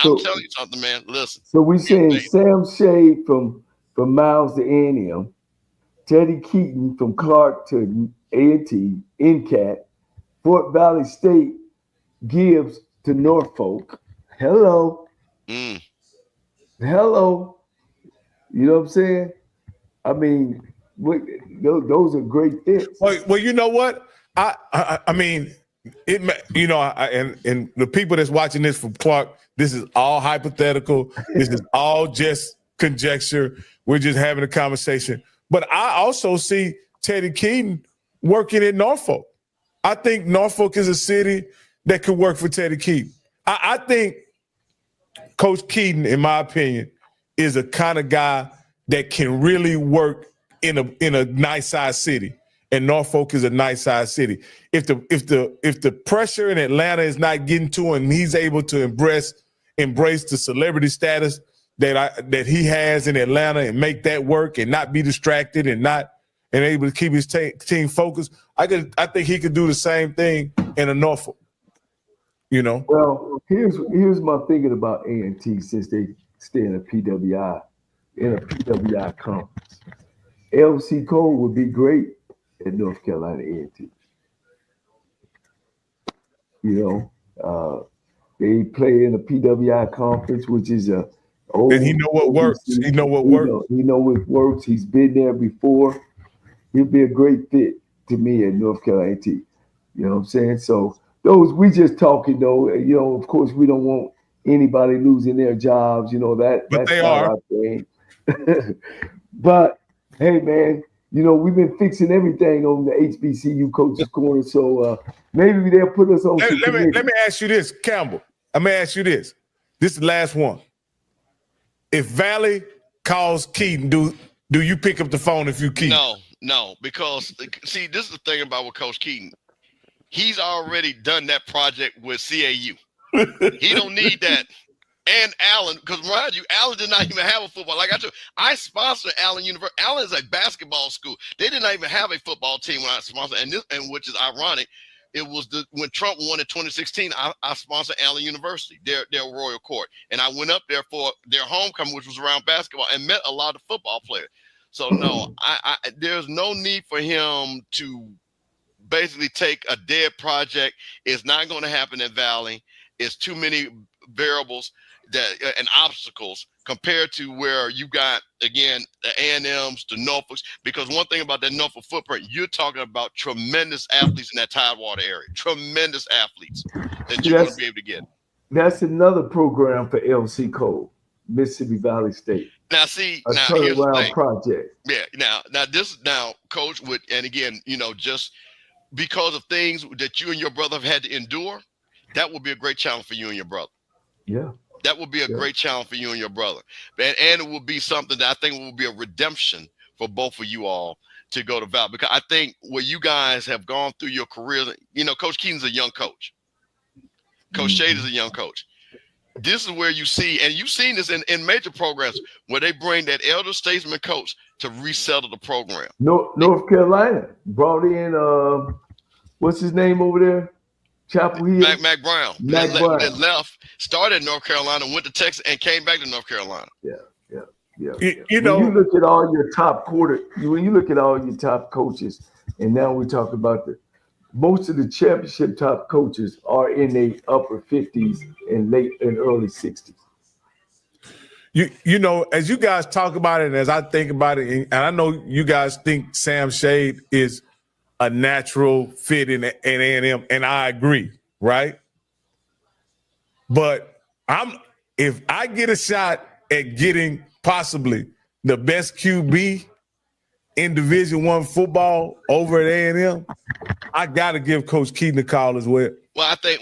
I'm telling you something, man. Listen. So we saying Sam Shea from Miles to A&M, Teddy Keaton from Clark to A&T, NCAT, Fort Valley State, Gibbs to Norfolk. Hello. Hello. You know what I'm saying? I mean, those are great fits. Well, you know what? I mean, and the people that's watching this from Clark, this is all hypothetical. This is all just conjecture. We're just having a conversation. But I also see Teddy Keaton working in Norfolk. I think Norfolk is a city that could work for Teddy Keaton. I think Coach Keaton, in my opinion, is a kind of guy that can really work in a nice size city. And Norfolk is a nice size city. If the pressure in Atlanta is not getting to him, he's able to embrace the celebrity status that he has in Atlanta and make that work and not be distracted and able to keep his team focused. I think he could do the same thing in a Norfolk. You know. Well, here's my thinking about A&T since they stay in a PWI conference. LC Cole would be great at North Carolina A&T. You know, they play in a PWI conference, which is and he know what works. He know what works. He know what works. He's been there before. He'll be a great fit to me at North Carolina A&T. You know what I'm saying? So those we just talking though. You know, of course, we don't want anybody losing their jobs. You know But that's they not are. our thing. But hey, man, you know we've been fixing everything on the HBCU Coaches Corner. So maybe they'll put us on some committee. Let me ask you this, Campbell. I'm gonna ask you this. This is the last one. If Valley calls Keaton, do you pick up the phone if you Keaton? No, because see, this is the thing about with Coach Keaton. He's already done that project with CAU. He don't need that. And Allen, because mind you, Allen did not even have a football. Like I told you, I sponsored Allen University. Allen is a basketball school. They did not even have a football team when I sponsored, and which is ironic. It was when Trump won in 2016. I sponsored Allen University, their Royal Court, and I went up there for their homecoming, which was around basketball, and met a lot of football players. So no, there's no need for him to basically take a dead project. It's not going to happen at Valley. It's too many variables and obstacles compared to where you got, again, the A&Ms, the Norfolks, because one thing about that Norfolk footprint, you're talking about tremendous athletes in that Tidewater area, tremendous athletes that you're going to be able to get. That's another program for LC Cole, Mississippi Valley State. Now, see, a turnaround project. Yeah, now, Coach, and again, you know, just because of things that you and your brother have had to endure, that will be a great challenge for you and your brother. Yeah. That would be a great challenge for you and your brother. And it will be something that I think will be a redemption for both of you all to go to Val. Because I think where you guys have gone through your careers, you know, Coach Keaton's a young coach. Coach Shade is a young coach. This is where you see, and you've seen this in major programs, where they bring that elder statesman coach to resettle the program. North Carolina brought in, what's his name over there? Chapel Hill. Mac Brown. That left, started in North Carolina, went to Texas, and came back to North Carolina. Yeah. You know, when you look at all your top coaches, and now we talk about most of the championship top coaches are in the upper 50s and late and early 60s. You know, as you guys talk about it, and as I think about it, and I know you guys think Sam Shade is a natural fit in A&M, and I agree, right? But if I get a shot at getting possibly the best QB in Division I football over at A&M, I got to give Coach Keaton a call as well. Well, I think,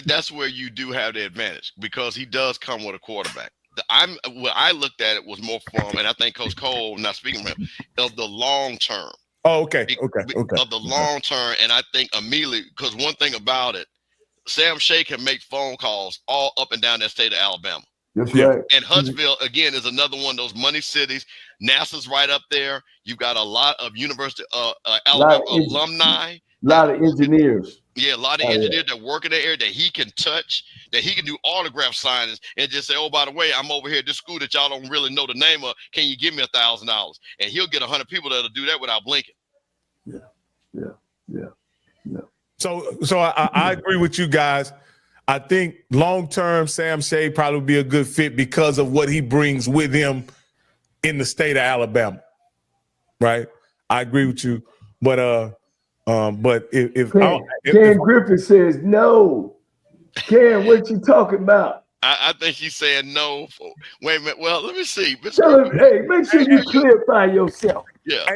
that's where you do have the advantage, because he does come with a quarterback. What I looked at it was more from, and I think Coach Cole, not speaking of him, of the long term. Oh, okay. Of the long term, and I think immediately, because one thing about it, Sam Shea can make phone calls all up and down that state of Alabama. That's right. And Huntsville, again, is another one of those money cities. NASA's right up there. You've got a lot of University of Alabama alumni. A lot of engineers. Yeah, a lot of engineers that work in the area that he can touch, that he can do autograph signings and just say, oh, by the way, I'm over here at this school that y'all don't really know the name of. Can you give me $1,000? And he'll get 100 people that'll do that without blinking. Yeah. So I agree with you guys. I think long-term Sam Shea probably be a good fit because of what he brings with him in the state of Alabama, right? I agree with you. But if Ken Griffin says no. Ken, what you talking about? I think he's saying no. Wait a minute. Well, let me see. Tell him, hey, make sure you clarify yourself. Yeah.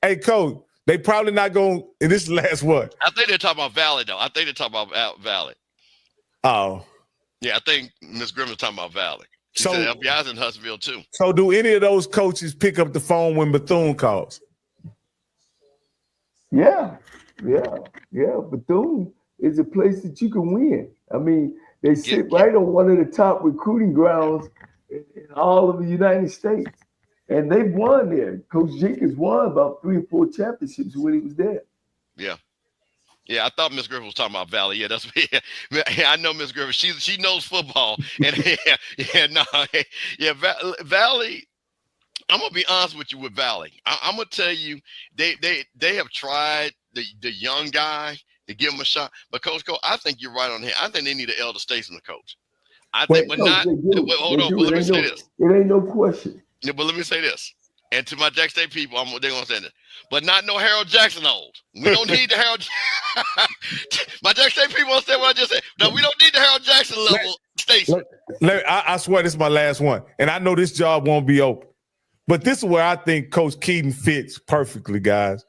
Hey, Coach, they probably not going. And this is the last one. I think they're talking about Valley, though. I think they're talking about Valley. Oh. Yeah, I think Ms. Grimm is talking about Valley. She said FBI's in Huntsville, too. So do any of those coaches pick up the phone when Bethune calls? Yeah. Bethune is a place that you can win. I mean, they sit right on one of the top recruiting grounds in all of the United States. And they've won there. Coach Jenkins won about 3 or 4 championships when he was there. Yeah, I thought Miss Griffin was talking about Valley. Yeah, that's I know Miss Griffin. She knows football. And Valley. I'm gonna be honest with you with Valley. I'm gonna tell you, they have tried the young guy to give him a shot. But Coach Cole, I think you're right on here. I think they need an elder statesman coach. I think, but not. Hold on. But let me say this. It ain't no question. Yeah, but let me say this. And to my Jackson State people, they're going to say this. But not no Harold Jackson old. We don't need the Harold. My Jackson State people understand what I just said. No, we don't need the Harold Jackson level station. I swear this is my last one. And I know this job won't be open. But this is where I think Coach Keaton fits perfectly, guys.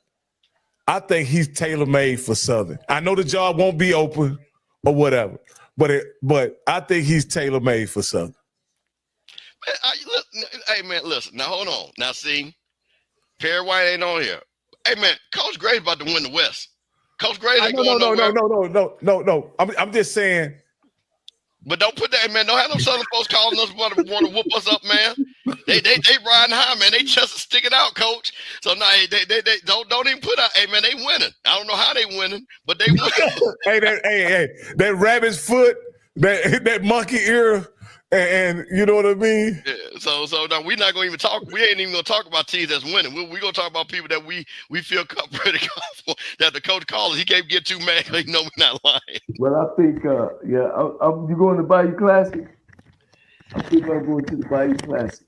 I think he's tailor-made for Southern. I know the job won't be open or whatever, but I think he's tailor-made for Southern. Hey, man, listen. Now, hold on. Now, see, Perry White ain't on here. Hey, man, Coach Gray's about to win the West. Coach Gray ain't going nowhere. No. I'm just saying. But don't put that, man. Don't have no Southern folks calling us want to whoop us up, man. They riding high, man. They just sticking out, Coach. So now they don't even put out. Hey, man, they winning. I don't know how they winning, but they winning. hey, that rabbit's foot, that monkey ear, and you know what I mean. Yeah. So now we're not gonna even talk. We ain't even gonna talk about teams that's winning. We're gonna talk about people that we feel pretty comfortable that the coach calls. He can't get too mad. He know we're not lying. Well, I think, you going to Bayou Classic? I think I'm going to the Bayou Classic.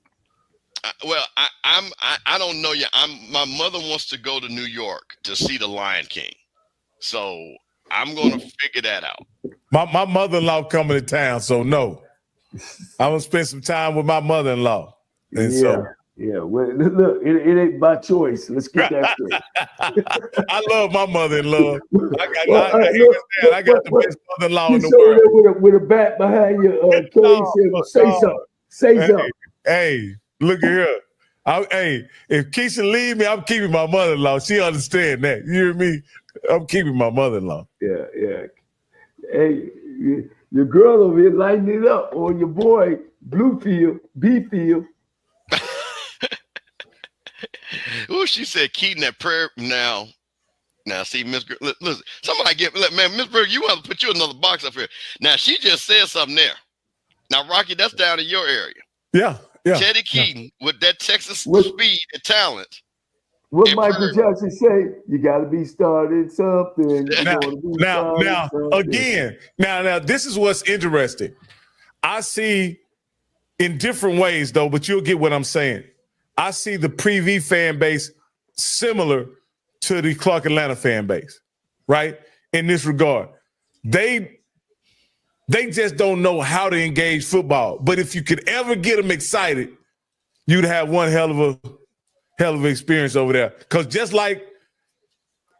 I don't know yet. My mother wants to go to New York to see the Lion King, so I'm gonna figure that out. My mother-in-law coming to town, so no. I'm gonna spend some time with my mother-in-law. Well, look, it ain't by choice. Let's get that straight. I love my mother-in-law. I got the best mother-in-law in the world. With a bat behind you, say something. Hey, look at her. If Keisha leave me, I'm keeping my mother-in-law. She understand that. You hear me? I'm keeping my mother-in-law. Yeah. Hey, your girl over here lighting it up, or your boy Bluefield, B-Field. Oh, she said Keaton that prayer now. Now, see, Miss, listen, somebody Miss Berg, you want to put you another box up here. Now, she just said something there. Now, Rocky, that's down in your area. Yeah. Teddy Keaton with that Texas speed and talent. What Michael Jackson say? You got to be started something. Now, this is what's interesting. I see in different ways, though, but you'll get what I'm saying. I see the Preview fan base similar to the Clark Atlanta fan base, right? In this regard, they just don't know how to engage football. But if you could ever get them excited, you'd have one hell of experience over there. Because just like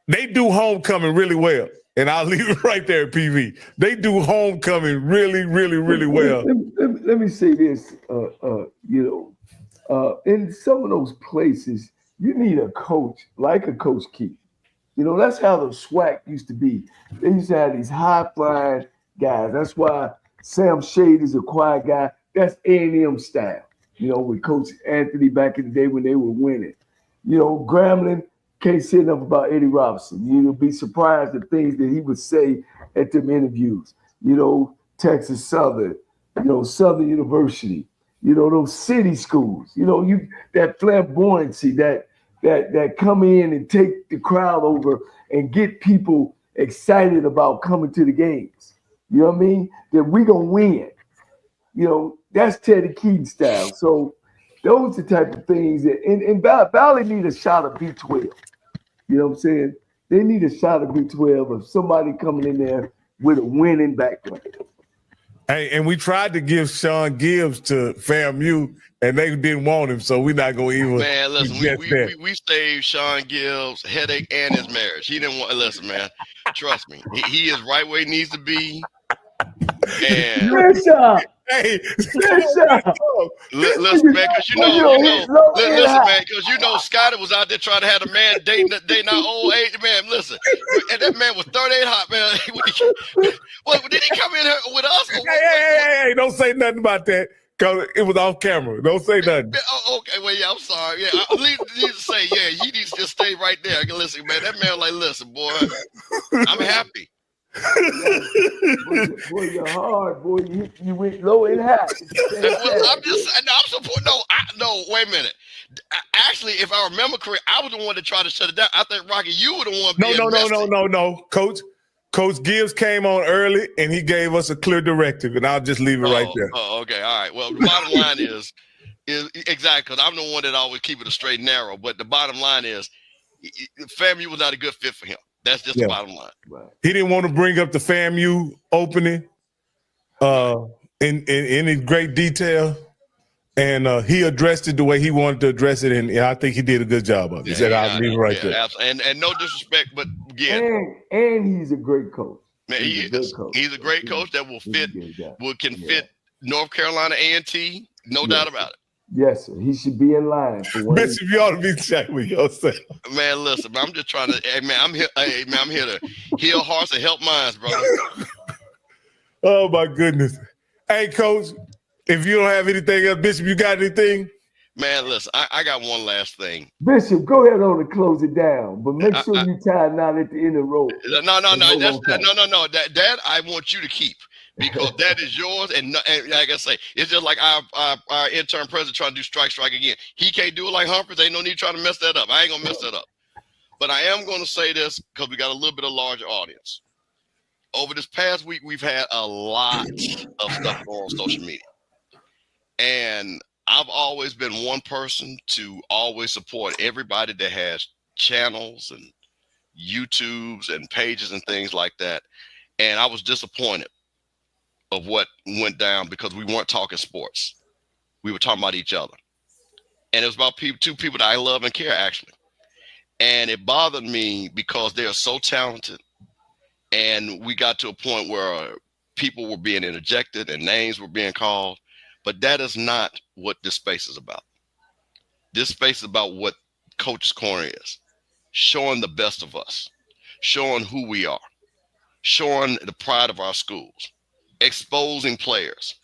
they do homecoming really well, and I'll leave it right there at PV. They do homecoming really, really, really well. Let me say this, in some of those places, you need a coach like a Coach Keaton. That's how the SWAC used to be. They used to have these high-flying guys. That's why Sam Shade is a quiet guy. That's A&M style, with Coach Anthony back in the day when they were winning. Grambling can't say enough about Eddie Robinson. You'll be surprised at things that he would say at them interviews. Texas Southern, Southern University, those city schools, that flamboyancy, that come in and take the crowd over and get people excited about coming to the games. You know what I mean? That we gonna win. That's Teddy Keaton style. So those are the type of things that and Valley need a shot of B12. You know what I'm saying? They need a shot of B12 of somebody coming in there with a winning background. Hey, and we tried to give Sean Gibbs to FAMU, and they didn't want him, so we're not going to even. Man, listen, we saved Sean Gibbs' headache and his marriage. He didn't want to listen, man. Trust me. He is right where he needs to be. And hey, listen, man, because listen, man, because Scotty was out there trying to have a man dating our old age, man. Listen, and that man was 38 hot, man. Well, did he come in here with us? Hey, don't say nothing about that. Because it was off camera. Don't say nothing. Oh, okay, well, yeah, I'm sorry. Yeah, I need to say, he needs to just stay right there. Listen, man, that man listen, boy, I'm happy. boy, you're hard, boy. You went low and high. No, wait a minute. Actually, if I remember correctly, I was the one that tried to shut it down. I think, Rocky, you were the one. No. Coach Gibbs came on early, and he gave us a clear directive, and I'll just leave it right there. Oh, okay. All right. Well, the bottom line is Exactly, because I'm the one that always keep it a straight and narrow. But the bottom line is, FAMU was not a good fit for him. That's just the bottom line. Right. He didn't want to bring up the FAMU opening in any great detail. And he addressed it the way he wanted to address it, and I think he did a good job of it. I'll leave it right there. Absolutely. And no disrespect, but again, and he's a great coach. Man, he's a great coach that will fit North Carolina A&T, no doubt about it. Yes, sir. He should be in line for one. Bishop, you ought to be checked with yourself. Man, listen, I'm just trying to. Hey, man, I'm here. Hey, man, I'm here to heal hearts and help minds, brother. Oh my goodness. Hey, Coach, if you don't have anything else, Bishop, you got anything? Man, listen, I got one last thing. Bishop, go ahead on and close it down, but make sure you tie a knot at the end of the road. No. That I want you to keep. Because that is yours, and like I say, it's just like our intern president trying to do strike again. He can't do it like Humphreys. Ain't no need trying to mess that up. I ain't gonna mess that up. But I am gonna say this because we got a little bit of larger audience. Over this past week, we've had a lot of stuff going on social media, and I've always been one person to always support everybody that has channels and YouTubes and pages and things like that. And I was disappointed of what went down because we weren't talking sports. We were talking about each other. And it was about two people that I love and care, actually. And it bothered me because they are so talented. And we got to a point where people were being interjected and names were being called. But that is not what this space is about. This space is about what Coaches Corner is. Showing the best of us. Showing who we are. Showing the pride of our schools. Exposing players.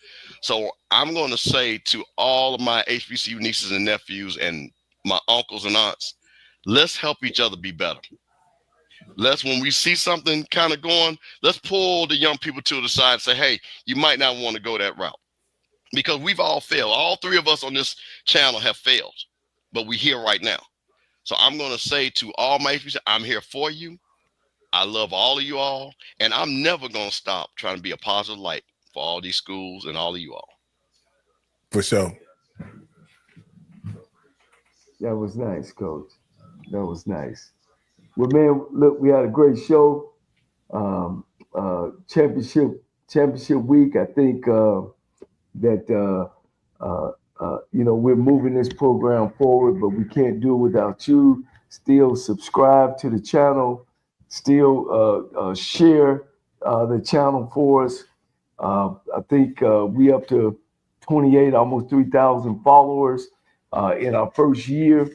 So I'm going to say to all of my HBCU nieces and nephews and my uncles and aunts, let's help each other be better. When we see something kind of going, let's pull the young people to the side and say, hey, you might not want to go that route. Because we've all failed. All three of us on this channel have failed, but we're here right now. So I'm going to say to all my HBCU, I'm here for you. I love all of you all, and I'm never going to stop trying to be a positive light for all these schools and all of you all. For sure. That was nice, Coach. That was nice. Well, man, look, we had a great show. Championship week. I think that we're moving this program forward, but we can't do it without you. Still subscribe to the channel. Still share the channel for us. I think we up to 28, almost 3,000 followers in our first year.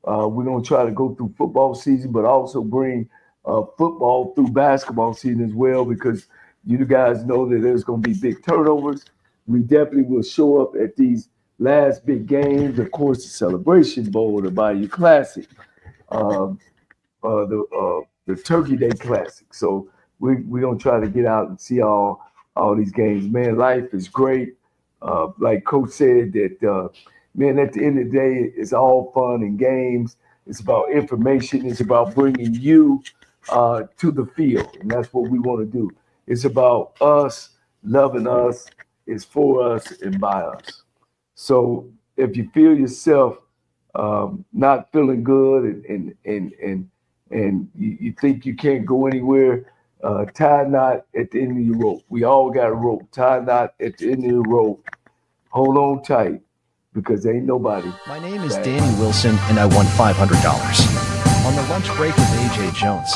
We're going to try to go through football season, but also bring football through basketball season as well, because you guys know that there's going to be big turnovers. We definitely will show up at these last big games. Of course, the Celebration Bowl, the Bayou Classic, the Turkey Day Classic. So we're going to try to get out and see all these games. Man, life is great. Like Coach said, that, man, at the end of the day, it's all fun and games. It's about information. It's about bringing you to the field. And that's what we want to do. It's about us, loving us. It's for us and by us. So if you feel yourself not feeling good and you think you can't go anywhere, tie a knot at the end of your rope. We all got a rope. Tie a knot at the end of the rope. Hold on tight, because ain't nobody. My name is Danny Wilson, and I won $500 on the lunch break with AJ Jones.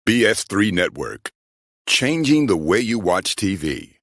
BS3 Network, changing the way you watch TV.